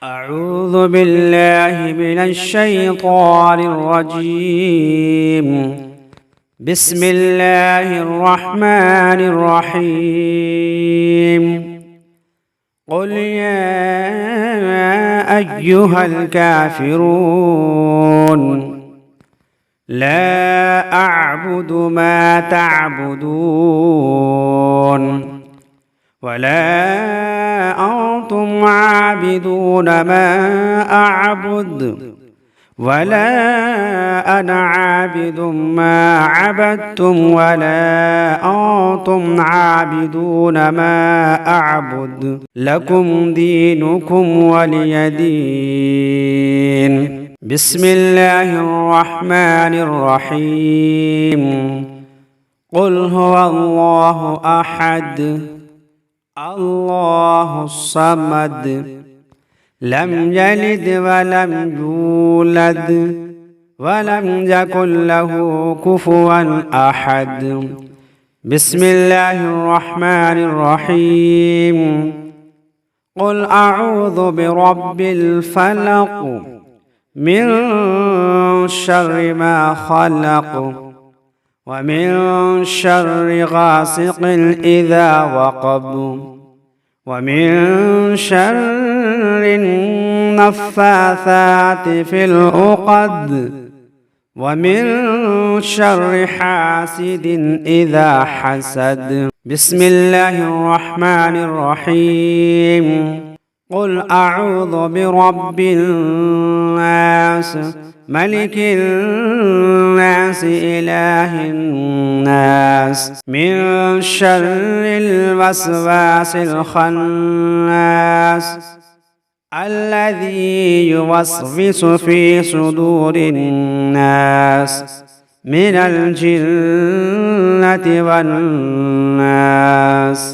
أعوذ بالله من الشيطان الرجيم. بسم الله الرحمن الرحيم. قل يا أيها الكافرون لا أعبد ما تعبدون ولا أنتم عابدون ما أعبد ولا أنا عابد ما عبدتم ولا أنتم عابدون ما أعبد لكم دينكم ولي دين. بسم الله الرحمن الرحيم. قل هو الله أحد الله الصمد لم يلد ولم يولد ولم يكن له كفوا أحد. بسم الله الرحمن الرحيم. قل أعوذ برب الفلق من شر ما خلق ومن شر غاسق إذا وقب ومن شر النفاثات في العقد ومن شر حاسد إذا حسد. بسم الله الرحمن الرحيم. قل أعوذ برب الناس ملك الناس إله الناس من شر الوسواس الخناس الذي يوسوس في صدور الناس من الجنة والناس.